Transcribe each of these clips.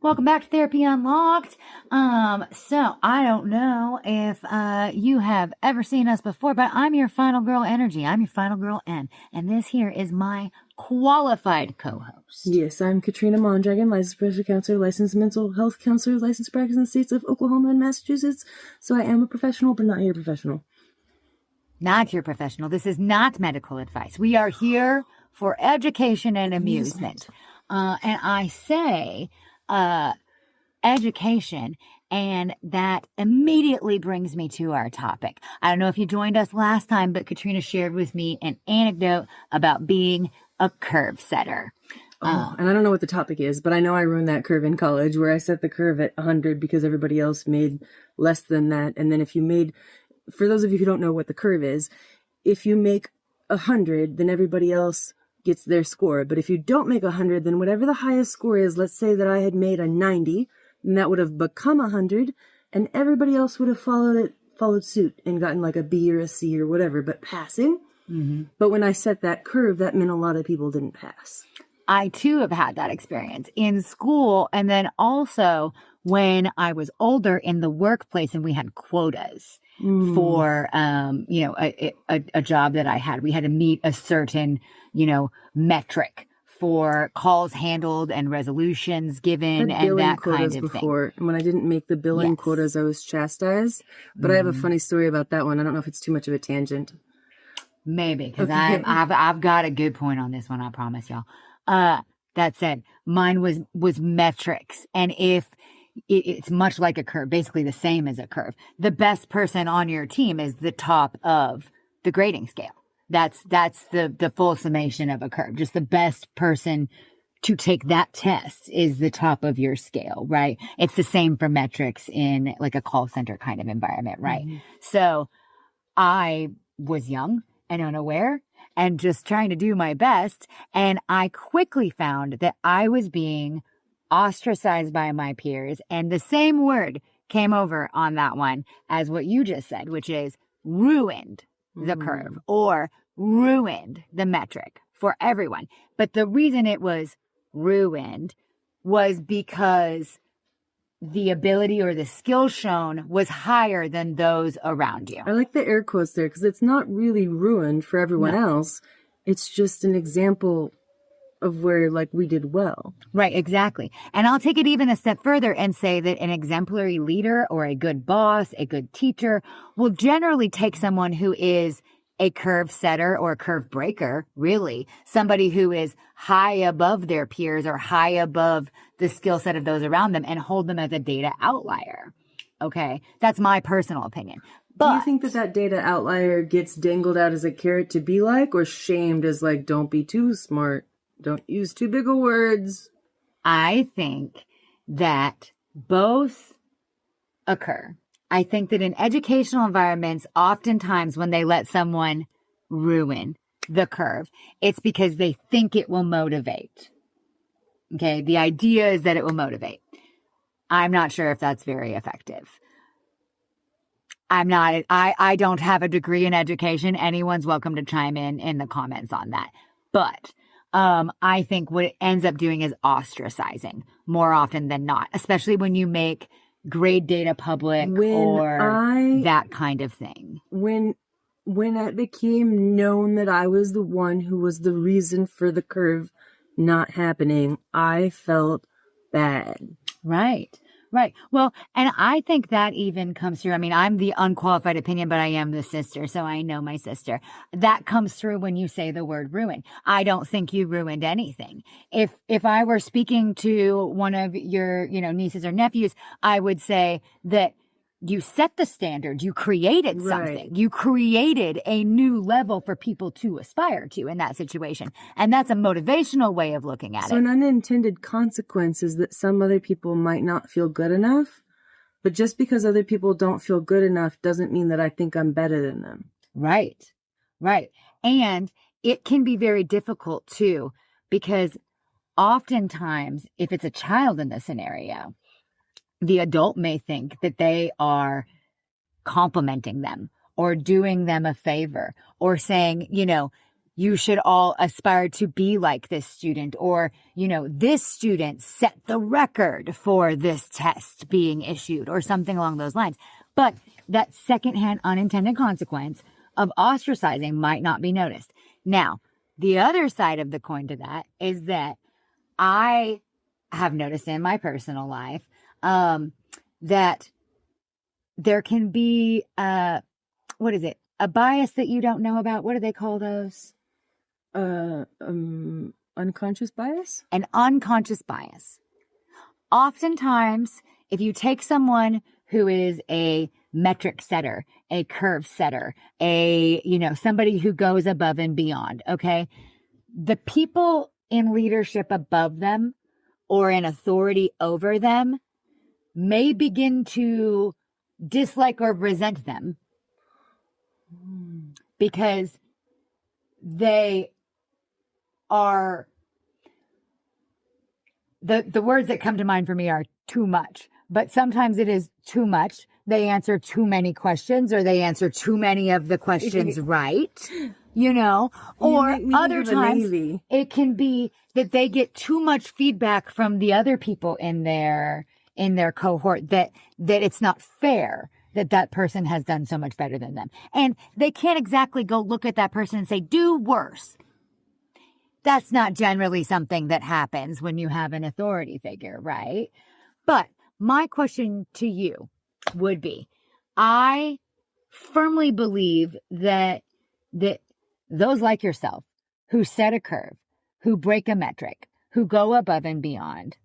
Welcome back to Therapy Unlocked. So I don't know if you have ever seen us before, but I'm your final girl energy. I'm your final girl N, and this here is my qualified co-host. Yes, I'm Katrina Mondragon, licensed professional counselor, licensed mental health counselor, licensed practice in the states of Oklahoma and Massachusetts. So I am a professional, but not your professional. Not your professional. This is not medical advice. We are here for education and amusement. And I say education, and that immediately brings me to our topic. I don't know if you joined us last time, but Katrina shared with me an anecdote about being a curve setter. And I don't know what the topic is, but I know I ruined that curve in college where I set the curve at 100 because everybody else made less than that. And then if you made, for those of you who don't know what the curve is, if you make 100, then everybody else gets their score. But if you don't make 100, then whatever the highest score is, let's say that I had made a 90, then that would have become 100, and everybody else would have followed suit and gotten like a B or a C or whatever, but passing. Mm-hmm. But when I set that curve, that meant a lot of people didn't pass. I too have had that experience in school, and then also when I was older in the workplace and we had quotas for, a job that I had. We had to meet a certain, metric for calls handled and resolutions given and that kind of thing. And when I didn't make the billing quotas, I was chastised. But I have a funny story about that one. I don't know if it's too much of a tangent. Maybe, because I've got a good point on this one, I promise y'all. That said, mine was metrics. And if it's much like a curve, basically the same as a curve. The best person on your team is the top of the grading scale. That's the full summation of a curve. Just the best person to take that test is the top of your scale, right? It's the same for metrics in like a call center kind of environment, right? Mm-hmm. So I was young and unaware and just trying to do my best. And I quickly found that I was being ostracized by my peers. And the same word came over on that one as what you just said, which is ruined the curve or ruined the metric for everyone. But the reason it was ruined was because the ability or the skill shown was higher than those around you. I like the air quotes there because it's not really ruined for everyone else. It's just an example of where like we did well. Right, exactly. And I'll take it even a step further and say that an exemplary leader or a good boss, a good teacher will generally take someone who is a curve setter or a curve breaker, really. Somebody who is high above their peers or high above the skill set of those around them and hold them as a data outlier. Okay? That's my personal opinion. But do you think that data outlier gets dangled out as a carrot to be like, or shamed as like, don't be too smart? Don't use too big of words. I think that both occur. I think that in educational environments, oftentimes when they let someone ruin the curve, it's because they think it will motivate. Okay, the idea is that it will motivate. I'm not sure if that's very effective. I don't have a degree in education. Anyone's welcome to chime in the comments on that. But I think what it ends up doing is ostracizing more often than not, especially when you make grade data public or that kind of thing. When it became known that I was the one who was the reason for the curve not happening, I felt bad. Right. Well, and I think that even comes through. I mean, I'm the unqualified opinion, but I am the sister, so I know my sister. That comes through when you say the word ruin. I don't think you ruined anything. If I were speaking to one of your, nieces or nephews, I would say that you set the standard. You created something. Right. You created a new level for people to aspire to in that situation. And that's a motivational way of looking at it. So an unintended consequence is that some other people might not feel good enough. But just because other people don't feel good enough doesn't mean that I think I'm better than them. Right. And it can be very difficult too, because oftentimes if it's a child in the scenario, the adult may think that they are complimenting them or doing them a favor or saying, you should all aspire to be like this student, or, this student set the record for this test being issued, or something along those lines. But that secondhand unintended consequence of ostracizing might not be noticed. Now, the other side of the coin to that is that I have noticed in my personal life that there can be, a bias that you don't know about. What do they call those? Unconscious bias? An unconscious bias. Oftentimes, if you take someone who is a metric setter, a curve setter, somebody who goes above and beyond, okay? The people in leadership above them or in authority over them may begin to dislike or resent them because they are, the words that come to mind for me are too much, but sometimes it is too much. They answer too many questions, or they answer too many of the questions right, or other times it can be that they get too much feedback from the other people in their cohort that it's not fair that person has done so much better than them. And they can't exactly go look at that person and say, do worse. That's not generally something that happens when you have an authority figure, right? But my question to you would be, I firmly believe that those like yourself who set a curve, who break a metric, who go above and beyond,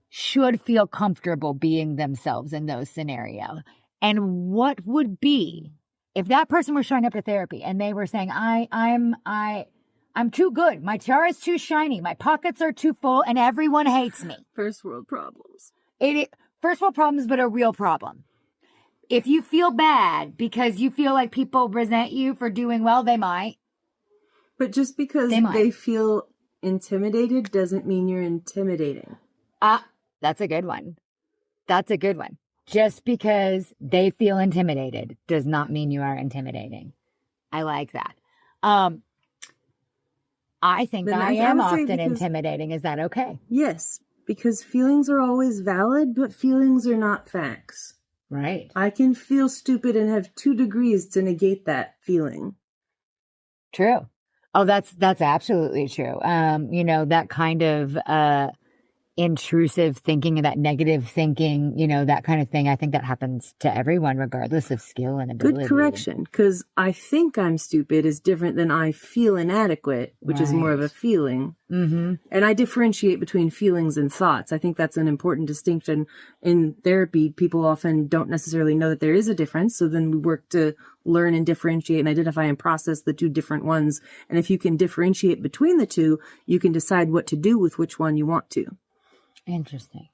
should feel comfortable being themselves in those scenarios. And what would be if that person were showing up to therapy and they were saying, I'm too good. My tiara is too shiny. My pockets are too full and everyone hates me. First world problems. First world problems, but a real problem. If you feel bad because you feel like people resent you for doing well, they might. But just because they feel intimidated doesn't mean you're intimidating. That's a good one. That's a good one. Just because they feel intimidated does not mean you are intimidating. I like that. I think that I am often intimidating. Is that okay? Yes, because feelings are always valid, but feelings are not facts. Right. I can feel stupid and have 2 degrees to negate that feeling. True. Oh, that's absolutely true. That kind of intrusive thinking and that negative thinking, that kind of thing. I think that happens to everyone, regardless of skill and ability. Good correction, because I think I'm stupid is different than I feel inadequate, which is more of a feeling. Mm-hmm. And I differentiate between feelings and thoughts. I think that's an important distinction. In therapy, people often don't necessarily know that there is a difference. So then we work to learn and differentiate and identify and process the 2 different ones. And if you can differentiate between the 2, you can decide what to do with which one you want to. Interesting.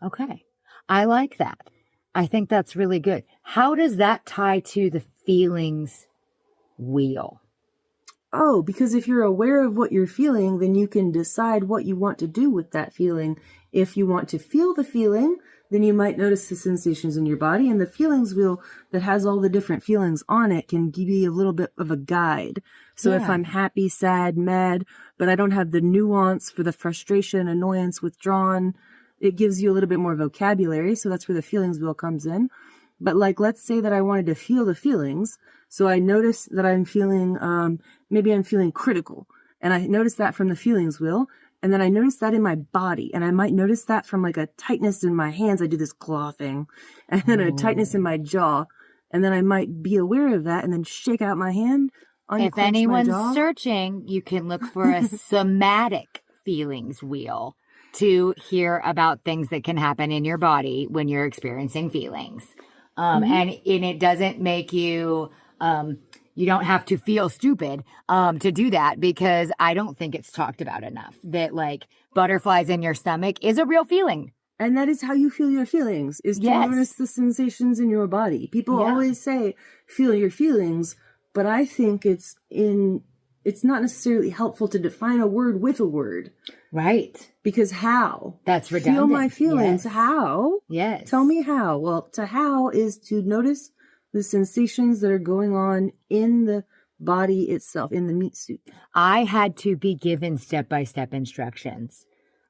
Okay. I like that. I think that's really good. How does that tie to the feelings wheel? Oh, because if you're aware of what you're feeling, then you can decide what you want to do with that feeling. If you want to feel the feeling, then you might notice the sensations in your body, and the feelings wheel that has all the different feelings on it can give you a little bit of a guide. So if I'm happy, sad, mad, but I don't have the nuance for the frustration, annoyance, withdrawn, it gives you a little bit more vocabulary. So that's where the feelings wheel comes in. But let's say that I wanted to feel the feelings. So I notice that I'm feeling, maybe I'm feeling critical, and I notice that from the feelings wheel. And then I notice that in my body, and I might notice that from a tightness in my hands. I do this claw thing, and then a tightness in my jaw. And then I might be aware of that and then shake out my hand. If anyone's searching, you can look for a somatic feelings wheel to hear about things that can happen in your body when you're experiencing feelings. And it doesn't make you, you don't have to feel stupid to do that, because I don't think it's talked about enough that butterflies in your stomach is a real feeling. And that is how you feel your feelings, is to notice the sensations in your body. People always say, feel your feelings, but I think it's not necessarily helpful to define a word with a word. Right. Because how? That's redundant. Feel my feelings. Yes. How? Yes. Tell me how. Well, how is to notice the sensations that are going on in the body itself in the meat suit? I had to be given step-by-step instructions.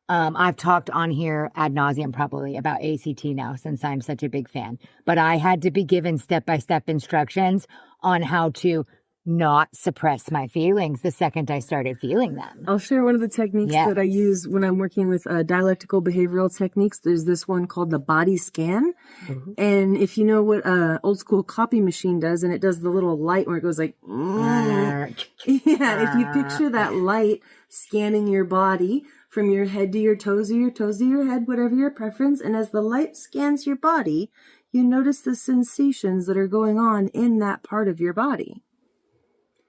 I've talked on here ad nauseum probably about ACT now since I'm such a big fan, but I had to be given step-by-step instructions on how to not suppress my feelings the second I started feeling them. I'll share one of the techniques that I use when I'm working with dialectical behavioral techniques. There's this one called the body scan. Mm-hmm. And if you know what old school copy machine does, and it does the little light where it goes like, yeah, if you picture that light scanning your body from your head to your toes or your toes to your head, whatever your preference, and as the light scans your body, you notice the sensations that are going on in that part of your body.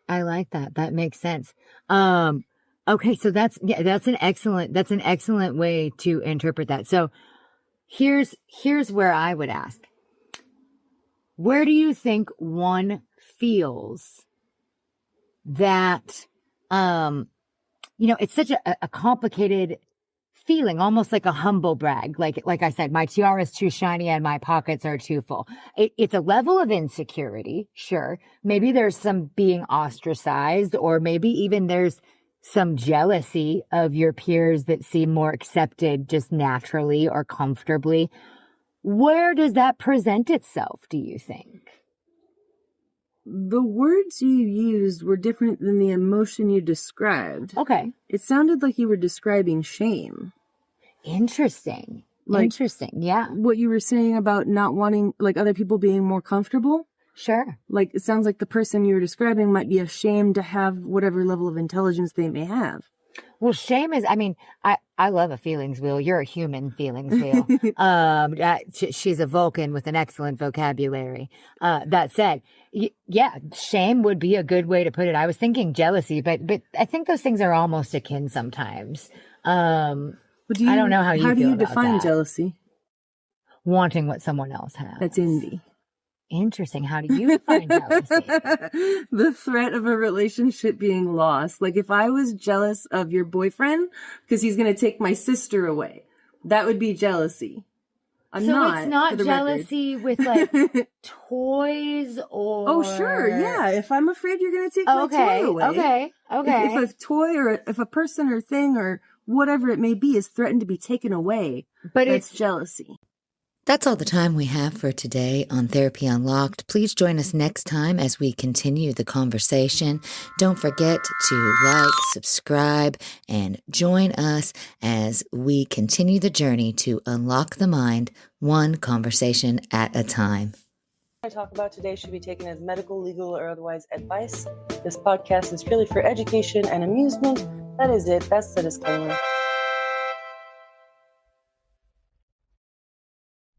I like that. That makes sense. Okay. So that's an excellent way to interpret that. So here's where I would ask, where do you think one feels that, it's such a complicated feeling, almost like a humble brag. Like I said, my tiara is too shiny and my pockets are too full. It's a level of insecurity. Sure. Maybe there's some being ostracized, or maybe even there's some jealousy of your peers that seem more accepted just naturally or comfortably. Where does that present itself, do you think? The words you used were different than the emotion you described. Okay. It sounded like you were describing shame. Interesting. Yeah. What you were saying about not wanting, like, other people being more comfortable. Sure. Like, it sounds like the person you were describing might be ashamed to have whatever level of intelligence they may have. Well, shame is, I love a feelings wheel. You're a human feelings wheel. She's a Vulcan with an excellent vocabulary. That said, yeah, shame would be a good way to put it. I was thinking jealousy, but I think those things are almost akin sometimes. I don't know how you feel How do you about define that. jealousy? Wanting what someone else has. That's envy. Interesting. How do you define jealousy? The threat of a relationship being lost. Like, if I was jealous of your boyfriend because he's going to take my sister away, that would be jealousy. It's not jealousy with like toys or... Oh, sure. Yeah. If I'm afraid you're going to take my toy away. Okay. If a toy or if a person or thing or whatever it may be is threatened to be taken away, but it's jealousy. That's all the time we have for today on Therapy Unlocked. Please join us next time as we continue the conversation. Don't forget to like, subscribe, and join us as we continue the journey to unlock the mind, one conversation at a time. What I talk about today should be taken as medical, legal, or otherwise advice. This podcast is purely for education and amusement. That is it. That's the disclaimer.